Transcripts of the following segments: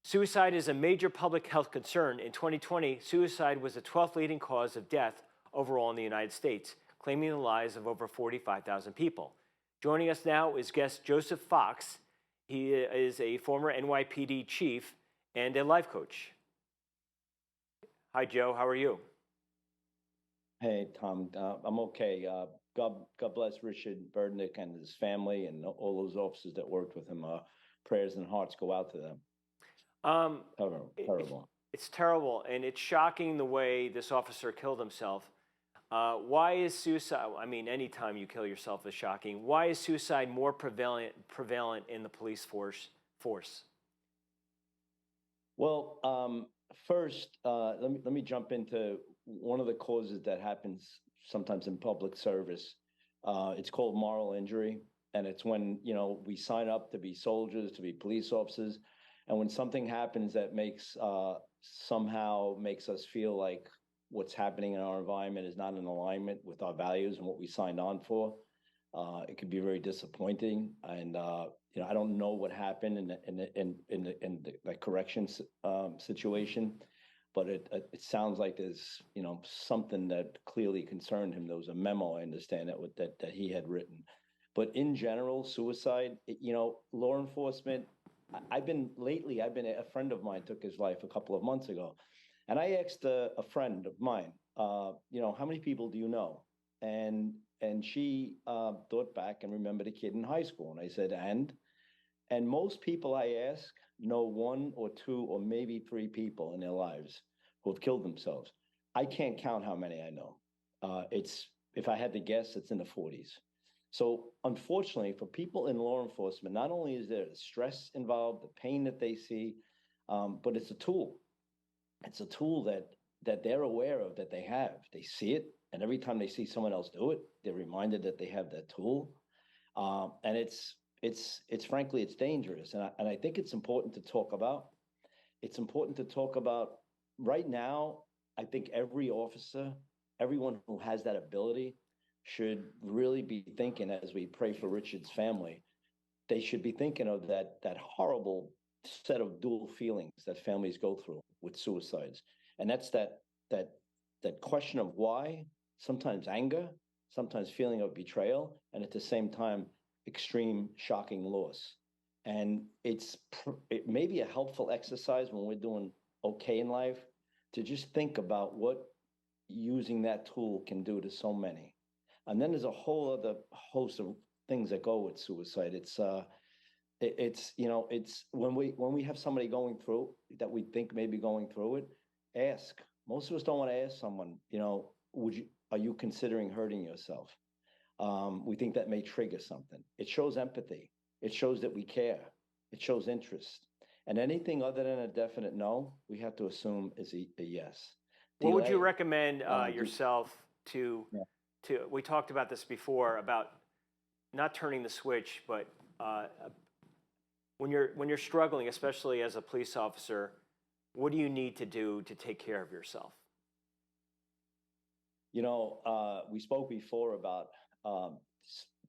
Suicide is a major public health concern. In 2020, suicide was the 12th leading cause of death overall in the United States, claiming the lives of over 45,000 people. Joining us now is guest Joseph Fox. He is a former NYPD chief and a life coach. Hi, Joe. How are you? Hey, Tom. I'm okay. God bless Richard Burdick and his family and all those officers that worked with him. Prayers and hearts go out to them. Terrible. It's terrible, and it's shocking the way this officer killed himself. Why is suicide? I mean, anytime you kill yourself is shocking. Why is suicide more prevalent in the police force? Well, first, let me jump into one of the causes that happens sometimes in public service. It's called moral injury, and it's when we sign up to be soldiers, to be police officers, and when something happens that somehow makes us feel like what's happening in our environment is not in alignment with our values and what we signed on for, it can be very disappointing. And I don't know what happened in the corrections situation, but it sounds like there's something that clearly concerned him. There was a memo, I understand, that he had written. But in general, suicide, law enforcement. A friend of mine took his life a couple of months ago, and I asked a friend of mine, how many people do you know? And she thought back and remembered a kid in high school, and I said, and most people I ask know one or two or maybe three people in their lives who have killed themselves. I can't count how many I know. If I had to guess, it's in the 40s. So unfortunately, for people in law enforcement, not only is there the stress involved, the pain that they see, but it's a tool. It's a tool that they're aware of, that they have. They see it, and every time they see someone else do it, they're reminded that they have that tool. And it's frankly, it's dangerous. And I think it's important to talk about. It's important to talk about right now. I think every officer, everyone who has that ability, should really be thinking, as we pray for Richard's family, they should be thinking of that horrible set of dual feelings that families go through with suicides. And that's that question of why, sometimes anger, sometimes feeling of betrayal, and at the same time, extreme shocking loss. And it may be a helpful exercise when we're doing okay in life to just think about what using that tool can do to so many. And then there's a whole other host of things that go with suicide. It's when we have somebody going through that we think may be going through it, ask. Most of us don't want to ask someone, are you considering hurting yourself? We think that may trigger something. It shows empathy. It shows that we care. It shows interest. And anything other than a definite no, we have to assume is a yes. What would you recommend yourself to? Yeah. We talked about this before about not turning the switch, but when you're struggling, especially as a police officer, what do you need to do to take care of yourself? We spoke before about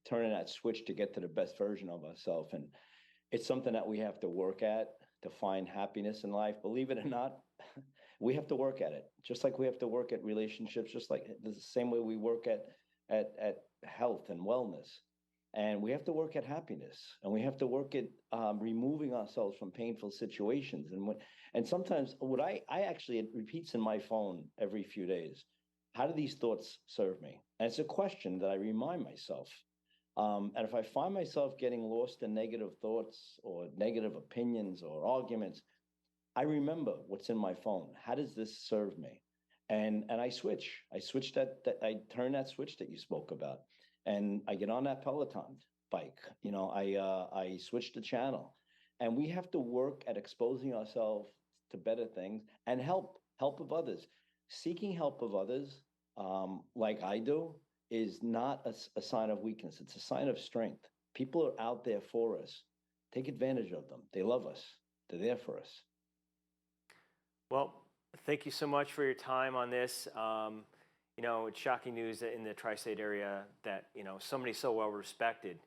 turning that switch to get to the best version of ourselves, and it's something that we have to work at to find happiness in life. Believe it or not, we have to work at it, just like we have to work at relationships, just like the same way we work at health and wellness. And we have to work at happiness, and we have to work at removing ourselves from painful situations. And sometimes I actually, it repeats in my phone every few days. How do these thoughts serve me? And it's a question that I remind myself. And if I find myself getting lost in negative thoughts or negative opinions or arguments, I remember what's in my phone. How does this serve me? And I switch. I turn that switch that you spoke about, and I get on that Peloton bike. I switch the channel, and we have to work at exposing ourselves to better things and help of others. Seeking help of others, like I do, is not a sign of weakness. It's a sign of strength. People are out there for us. Take advantage of them. They love us. They're there for us. Well, thank you so much for your time on this. It's shocking news that in the tri-state area that, somebody so well respected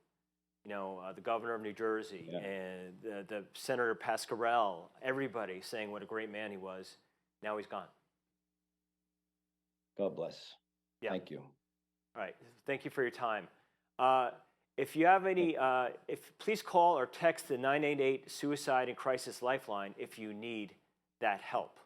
the governor of New Jersey Yeah. and the Senator Pascarell, everybody saying what a great man he was. Now he's gone. God bless. Yeah. Thank you. All right. Thank you for your time. If you have any, please call or text the 988 Suicide and Crisis Lifeline if you need that help.